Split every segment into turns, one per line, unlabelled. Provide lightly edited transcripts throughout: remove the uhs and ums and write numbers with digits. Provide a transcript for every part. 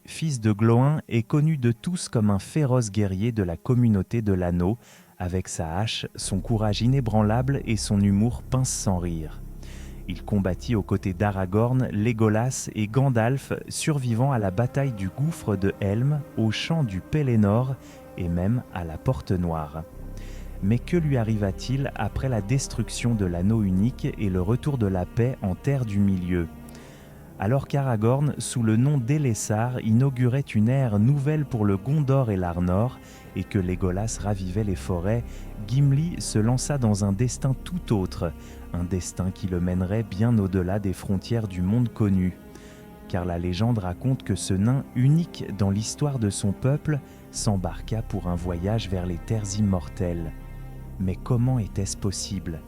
fils de Gloin, est connu de tous comme un féroce guerrier de la communauté de l'Anneau, avec sa hache, son courage inébranlable et son humour pince sans rire. Il combattit aux côtés d'Aragorn, Legolas et Gandalf, survivant à la bataille du gouffre de Helm, au champ du Pelennor et même à la Porte Noire. Mais que lui arriva-t-il après la destruction de l'anneau unique et le retour de la paix en Terre du Milieu ? Alors qu'Aragorn, sous le nom d'Elessar, inaugurait une ère nouvelle pour le Gondor et l'Arnor, et que Legolas ravivait les forêts, Gimli se lança dans un destin tout autre, un destin qui le mènerait bien au-delà des frontières du monde connu. Car la légende raconte que ce nain unique dans l'histoire de son peuple s'embarqua pour un voyage vers les terres immortelles. Mais comment était-ce possible ?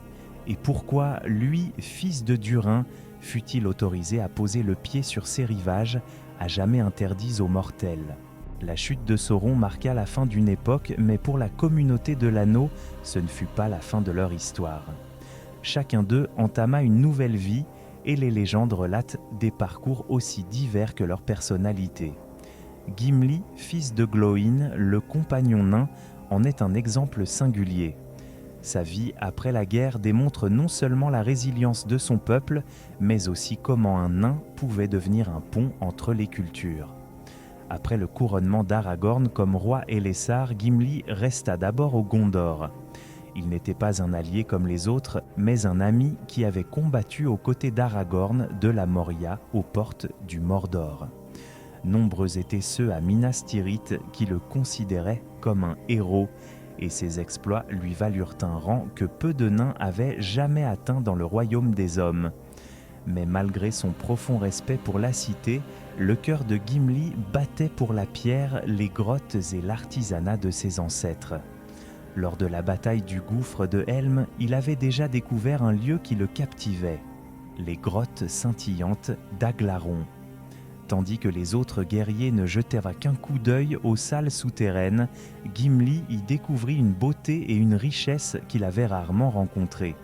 Et pourquoi lui, fils de Durin, fut-il autorisé à poser le pied sur ces rivages, à jamais interdits aux mortels ? La chute de Sauron marqua la fin d'une époque, mais pour la communauté de l'Anneau, ce ne fut pas la fin de leur histoire. Chacun d'eux entama une nouvelle vie, et les légendes relatent des parcours aussi divers que leur personnalité. Gimli, fils de Glóin, le compagnon nain, en est un exemple singulier. Sa vie après la guerre démontre non seulement la résilience de son peuple, mais aussi comment un nain pouvait devenir un pont entre les cultures. Après le couronnement d'Aragorn comme roi Elessar, Gimli resta d'abord au Gondor. Il n'était pas un allié comme les autres, mais un ami qui avait combattu aux côtés d'Aragorn de la Moria aux portes du Mordor. Nombreux étaient ceux à Minas Tirith qui le considéraient comme un héros, et ses exploits lui valurent un rang que peu de nains avaient jamais atteint dans le royaume des hommes. Mais malgré son profond respect pour la cité, le cœur de Gimli battait pour la pierre, les grottes et l'artisanat de ses ancêtres. Lors de la bataille du gouffre de Helm, il avait déjà découvert un lieu qui le captivait, les grottes scintillantes d'Aglarond. Tandis que les autres guerriers ne jetèrent qu'un coup d'œil aux salles souterraines, Gimli y découvrit une beauté et une richesse qu'il avait rarement rencontrées.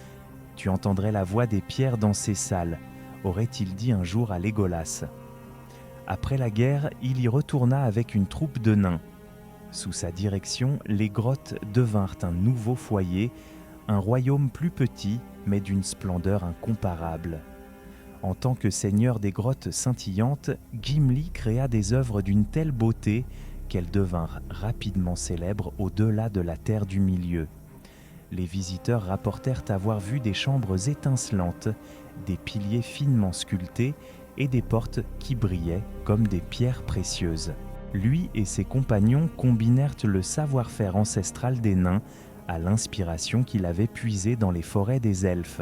« Tu entendrais la voix des pierres dans ces salles », aurait-il dit un jour à Legolas. Après la guerre, il y retourna avec une troupe de nains. Sous sa direction, les grottes devinrent un nouveau foyer, un royaume plus petit, mais d'une splendeur incomparable. En tant que seigneur des grottes scintillantes, Gimli créa des œuvres d'une telle beauté qu'elles devinrent rapidement célèbres au-delà de la Terre du Milieu. Les visiteurs rapportèrent avoir vu des chambres étincelantes, des piliers finement sculptés et des portes qui brillaient comme des pierres précieuses. Lui et ses compagnons combinèrent le savoir-faire ancestral des nains à l'inspiration qu'il avait puisée dans les forêts des elfes.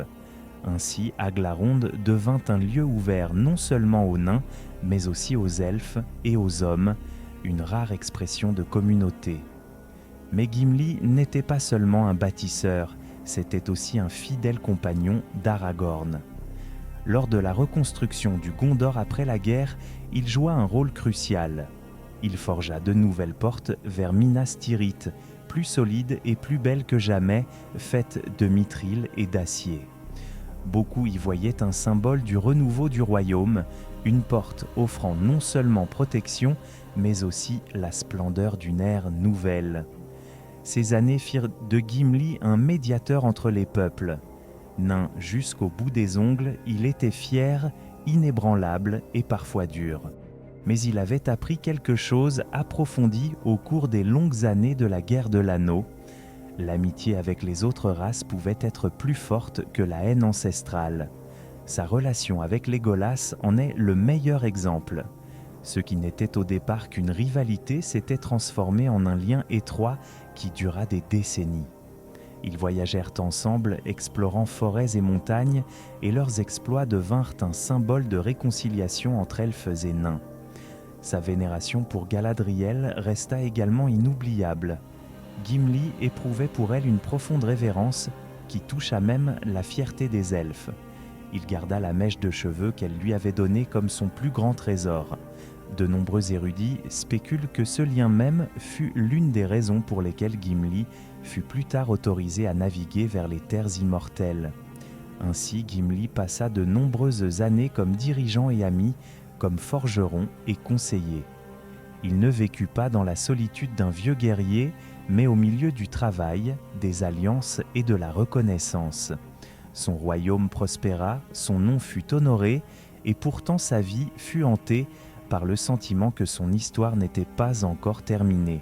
Ainsi, Aglarond devint un lieu ouvert non seulement aux nains, mais aussi aux elfes et aux hommes, une rare expression de communauté. Mais Gimli n'était pas seulement un bâtisseur, c'était aussi un fidèle compagnon d'Aragorn. Lors de la reconstruction du Gondor après la guerre, il joua un rôle crucial. Il forgea de nouvelles portes vers Minas Tirith, plus solides et plus belles que jamais, faites de mithril et d'acier. Beaucoup y voyaient un symbole du renouveau du royaume, une porte offrant non seulement protection, mais aussi la splendeur d'une ère nouvelle. Ces années firent de Gimli un médiateur entre les peuples. Nain jusqu'au bout des ongles, il était fier, inébranlable et parfois dur. Mais il avait appris quelque chose approfondi au cours des longues années de la guerre de l'Anneau. L'amitié avec les autres races pouvait être plus forte que la haine ancestrale. Sa relation avec Legolas en est le meilleur exemple. Ce qui n'était au départ qu'une rivalité s'était transformé en un lien étroit qui dura des décennies. Ils voyagèrent ensemble, explorant forêts et montagnes, et leurs exploits devinrent un symbole de réconciliation entre elfes et nains. Sa vénération pour Galadriel resta également inoubliable. Gimli éprouvait pour elle une profonde révérence qui toucha même la fierté des elfes. Il garda la mèche de cheveux qu'elle lui avait donnée comme son plus grand trésor. De nombreux érudits spéculent que ce lien même fut l'une des raisons pour lesquelles Gimli fut plus tard autorisé à naviguer vers les terres immortelles. Ainsi, Gimli passa de nombreuses années comme dirigeant et ami, comme forgeron et conseiller. Il ne vécut pas dans la solitude d'un vieux guerrier, mais au milieu du travail, des alliances et de la reconnaissance. Son royaume prospéra, son nom fut honoré, et pourtant sa vie fut hantée par le sentiment que son histoire n'était pas encore terminée.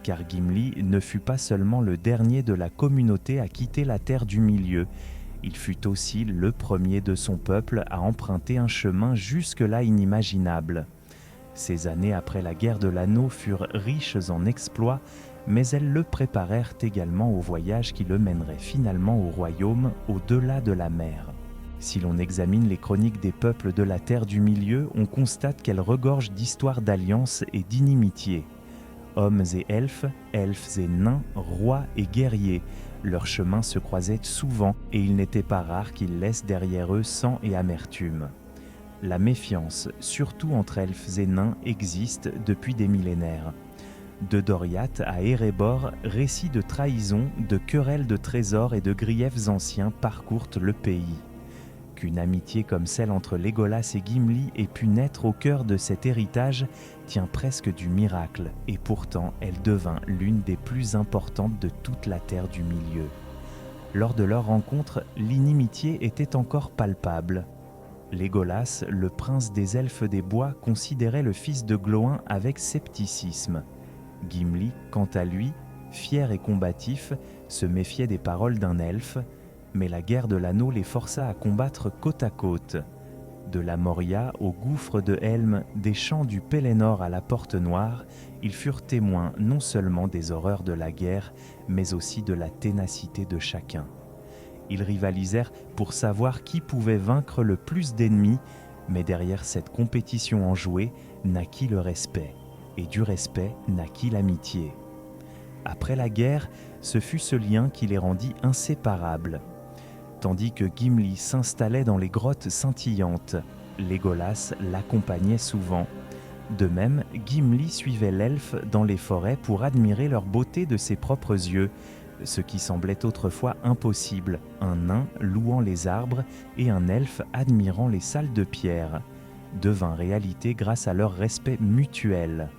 Car Gimli ne fut pas seulement le dernier de la communauté à quitter la terre du milieu, il fut aussi le premier de son peuple à emprunter un chemin jusque-là inimaginable. Ces années après la guerre de l'Anneau furent riches en exploits, mais elles le préparèrent également au voyage qui le mènerait finalement au royaume au-delà de la mer. Si l'on examine les chroniques des peuples de la Terre du Milieu, on constate qu'elles regorgent d'histoires d'alliances et d'inimitiés. Hommes et elfes et nains, rois et guerriers, leurs chemins se croisaient souvent et il n'était pas rare qu'ils laissent derrière eux sang et amertume. La méfiance, surtout entre elfes et nains, existe depuis des millénaires. De Doriath à Erebor, récits de trahison, de querelles de trésors et de griefs anciens parcourent le pays. Qu'une amitié comme celle entre Legolas et Gimli ait pu naître au cœur de cet héritage tient presque du miracle, et pourtant elle devint l'une des plus importantes de toute la Terre du Milieu. Lors de leur rencontre, l'inimitié était encore palpable. Legolas, le prince des elfes des bois, considérait le fils de Glóin avec scepticisme. Gimli, quant à lui, fier et combatif, se méfiait des paroles d'un elfe, mais la guerre de l'anneau les força à combattre côte à côte. De la Moria au gouffre de Helm, des champs du Pelennor à la Porte Noire, ils furent témoins non seulement des horreurs de la guerre, mais aussi de la ténacité de chacun. Ils rivalisèrent pour savoir qui pouvait vaincre le plus d'ennemis, mais derrière cette compétition enjouée naquit le respect, et du respect naquit l'amitié. Après la guerre, ce fut ce lien qui les rendit inséparables. Tandis que Gimli s'installait dans les grottes scintillantes, Legolas l'accompagnait souvent. De même, Gimli suivait l'elfe dans les forêts pour admirer leur beauté de ses propres yeux, ce qui semblait autrefois impossible, un nain louant les arbres et un elfe admirant les salles de pierre, devint réalité grâce à leur respect mutuel.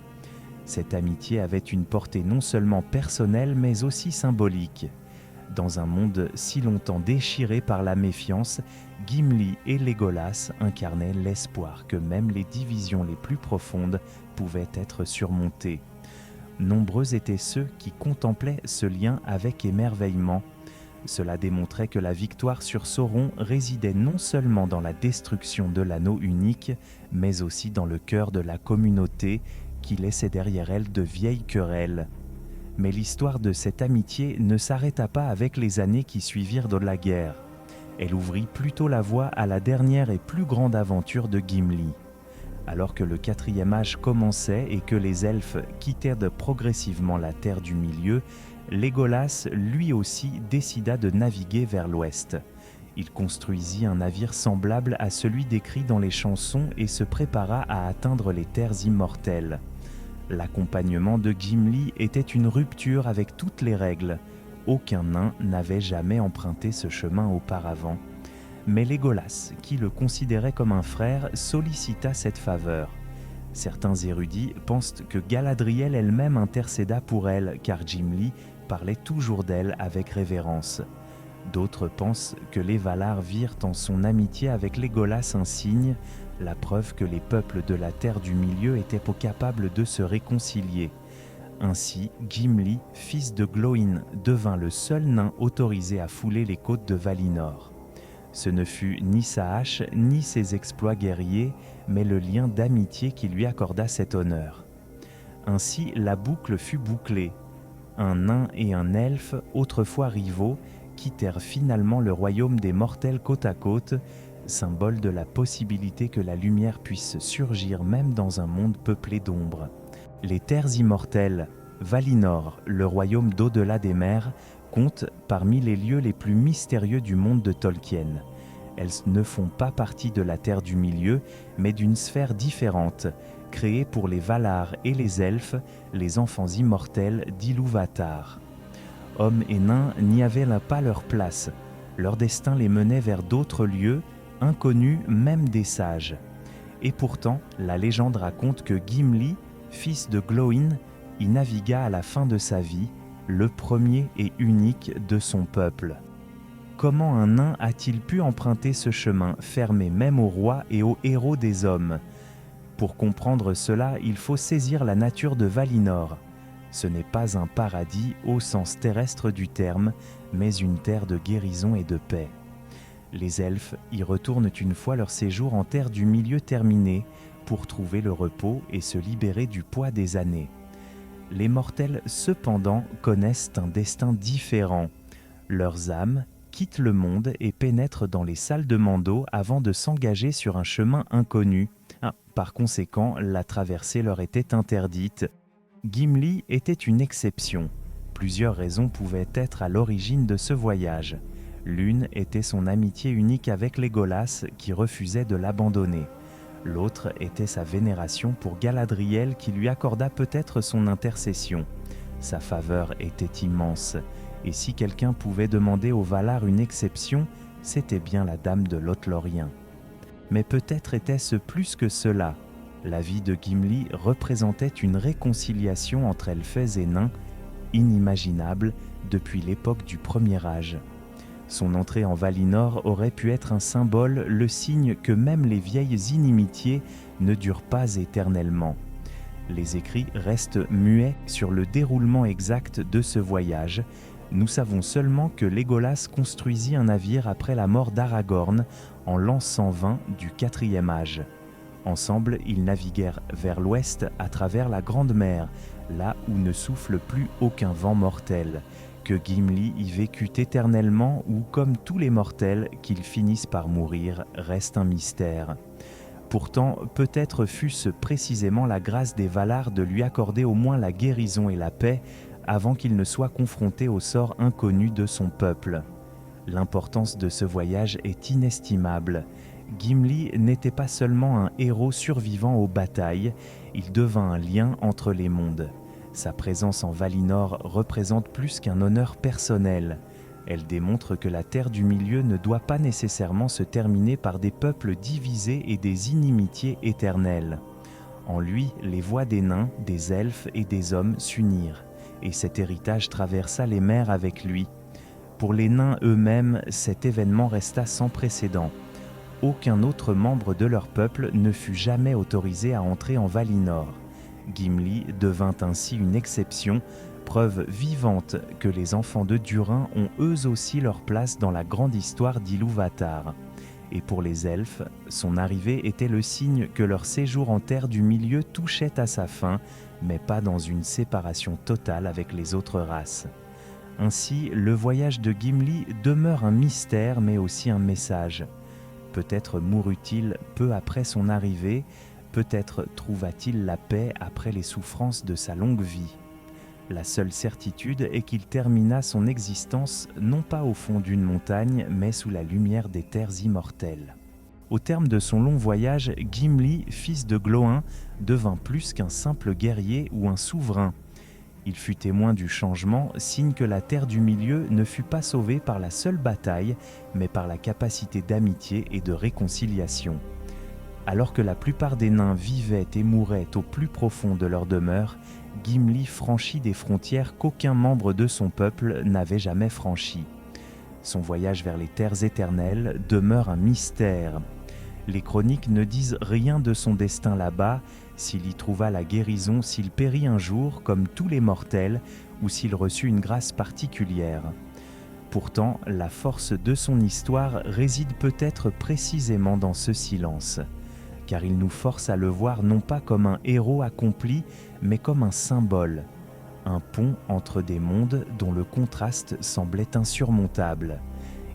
Cette amitié avait une portée non seulement personnelle mais aussi symbolique. Dans un monde si longtemps déchiré par la méfiance, Gimli et Legolas incarnaient l'espoir que même les divisions les plus profondes pouvaient être surmontées. Nombreux étaient ceux qui contemplaient ce lien avec émerveillement. Cela démontrait que la victoire sur Sauron résidait non seulement dans la destruction de l'anneau unique, mais aussi dans le cœur de la communauté qui laissait derrière elle de vieilles querelles. Mais l'histoire de cette amitié ne s'arrêta pas avec les années qui suivirent de la guerre. Elle ouvrit plutôt la voie à la dernière et plus grande aventure de Gimli. Alors que le 4e âge commençait et que les elfes quittèrent progressivement la Terre du Milieu, Legolas lui aussi décida de naviguer vers l'ouest. Il construisit un navire semblable à celui décrit dans les chansons et se prépara à atteindre les terres immortelles. L'accompagnement de Gimli était une rupture avec toutes les règles. Aucun nain n'avait jamais emprunté ce chemin auparavant. Mais Legolas, qui le considérait comme un frère, sollicita cette faveur. Certains érudits pensent que Galadriel elle-même intercéda pour elle, car Gimli parlait toujours d'elle avec révérence. D'autres pensent que les Valar virent en son amitié avec Legolas un signe, la preuve que les peuples de la Terre du Milieu étaient peu capables de se réconcilier. Ainsi, Gimli, fils de Glóin, devint le seul nain autorisé à fouler les côtes de Valinor. Ce ne fut ni sa hache, ni ses exploits guerriers, mais le lien d'amitié qui lui accorda cet honneur. Ainsi, la boucle fut bouclée. Un nain et un elfe, autrefois rivaux, quittèrent finalement le royaume des mortels côte à côte, symbole de la possibilité que la lumière puisse surgir même dans un monde peuplé d'ombre. Les terres immortelles, Valinor, le royaume d'au-delà des mers, compte parmi les lieux les plus mystérieux du monde de Tolkien. Elles ne font pas partie de la Terre du Milieu, mais d'une sphère différente, créée pour les Valar et les elfes, les enfants immortels d'Ilúvatar. Hommes et nains n'y avaient là pas leur place. Leur destin les menait vers d'autres lieux, inconnus même des sages. Et pourtant, la légende raconte que Gimli, fils de Glóin, y navigua à la fin de sa vie, le premier et unique de son peuple. Comment un nain a-t-il pu emprunter ce chemin, fermé même aux rois et aux héros des hommes ? Pour comprendre cela, il faut saisir la nature de Valinor. Ce n'est pas un paradis au sens terrestre du terme, mais une terre de guérison et de paix. Les elfes y retournent une fois leur séjour en terre du milieu terminé pour trouver le repos et se libérer du poids des années. Les mortels, cependant, connaissent un destin différent. Leurs âmes quittent le monde et pénètrent dans les salles de Mando avant de s'engager sur un chemin inconnu. Par conséquent, la traversée leur était interdite. Gimli était une exception. Plusieurs raisons pouvaient être à l'origine de ce voyage. L'une était son amitié unique avec Legolas qui refusait de l'abandonner. L'autre était sa vénération pour Galadriel qui lui accorda peut-être son intercession. Sa faveur était immense, et si quelqu'un pouvait demander aux Valar une exception, c'était bien la dame de Lothlórien. Mais peut-être était-ce plus que cela. La vie de Gimli représentait une réconciliation entre elfes et nains, inimaginable depuis l'époque du Premier Âge. Son entrée en Valinor aurait pu être un symbole, le signe que même les vieilles inimitiés ne durent pas éternellement. Les écrits restent muets sur le déroulement exact de ce voyage. Nous savons seulement que Legolas construisit un navire après la mort d'Aragorn en l'an 120 du IVe âge. Ensemble, ils naviguèrent vers l'ouest à travers la Grande Mer, là où ne souffle plus aucun vent mortel. Que Gimli y vécut éternellement ou comme tous les mortels qu'ils finissent par mourir reste un mystère. Pourtant, peut-être fut-ce précisément la grâce des Valar de lui accorder au moins la guérison et la paix avant qu'il ne soit confronté au sort inconnu de son peuple. L'importance de ce voyage est inestimable. Gimli n'était pas seulement un héros survivant aux batailles, il devint un lien entre les mondes. Sa présence en Valinor représente plus qu'un honneur personnel. Elle démontre que la Terre du Milieu ne doit pas nécessairement se terminer par des peuples divisés et des inimitiés éternelles. En lui, les voix des nains, des elfes et des hommes s'unirent, et cet héritage traversa les mers avec lui. Pour les nains eux-mêmes, cet événement resta sans précédent. Aucun autre membre de leur peuple ne fut jamais autorisé à entrer en Valinor. Gimli devint ainsi une exception, preuve vivante que les enfants de Durin ont eux aussi leur place dans la grande histoire d'Ilúvatar. Et pour les elfes, son arrivée était le signe que leur séjour en terre du milieu touchait à sa fin, mais pas dans une séparation totale avec les autres races. Ainsi, le voyage de Gimli demeure un mystère mais aussi un message. Peut-être mourut-il peu après son arrivée, peut-être trouva-t-il la paix après les souffrances de sa longue vie. La seule certitude est qu'il termina son existence non pas au fond d'une montagne, mais sous la lumière des terres immortelles. Au terme de son long voyage, Gimli, fils de Glóin, devint plus qu'un simple guerrier ou un souverain. Il fut témoin du changement, signe que la Terre du Milieu ne fut pas sauvée par la seule bataille, mais par la capacité d'amitié et de réconciliation. Alors que la plupart des nains vivaient et mouraient au plus profond de leur demeure, Gimli franchit des frontières qu'aucun membre de son peuple n'avait jamais franchies. Son voyage vers les terres éternelles demeure un mystère. Les chroniques ne disent rien de son destin là-bas, s'il y trouva la guérison, s'il périt un jour, comme tous les mortels, ou s'il reçut une grâce particulière. Pourtant, la force de son histoire réside peut-être précisément dans ce silence, car il nous force à le voir non pas comme un héros accompli, mais comme un symbole, un pont entre des mondes dont le contraste semblait insurmontable.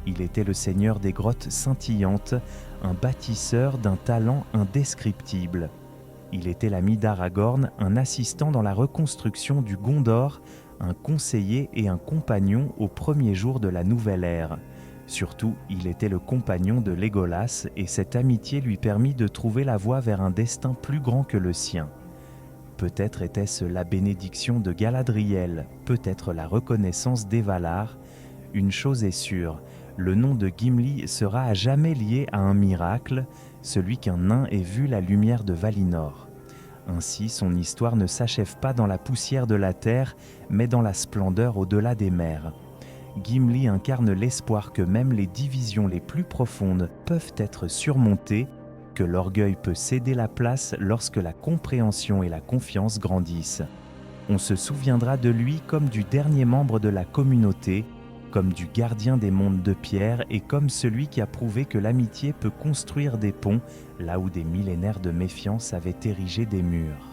Il était le seigneur des grottes scintillantes, un bâtisseur d'un talent indescriptible. Il était l'ami d'Aragorn, un assistant dans la reconstruction du Gondor, un conseiller et un compagnon aux premiers jours de la nouvelle ère. Surtout, il était le compagnon de Legolas et cette amitié lui permit de trouver la voie vers un destin plus grand que le sien. Peut-être était-ce la bénédiction de Galadriel, peut-être la reconnaissance des Valar. Une chose est sûre, le nom de Gimli sera à jamais lié à un miracle, celui qu'un nain ait vu la lumière de Valinor. Ainsi, son histoire ne s'achève pas dans la poussière de la terre, mais dans la splendeur au-delà des mers. Gimli incarne l'espoir que même les divisions les plus profondes peuvent être surmontées, que l'orgueil peut céder la place lorsque la compréhension et la confiance grandissent. On se souviendra de lui comme du dernier membre de la communauté, comme du gardien des mondes de pierre et comme celui qui a prouvé que l'amitié peut construire des ponts là où des millénaires de méfiance avaient érigé des murs.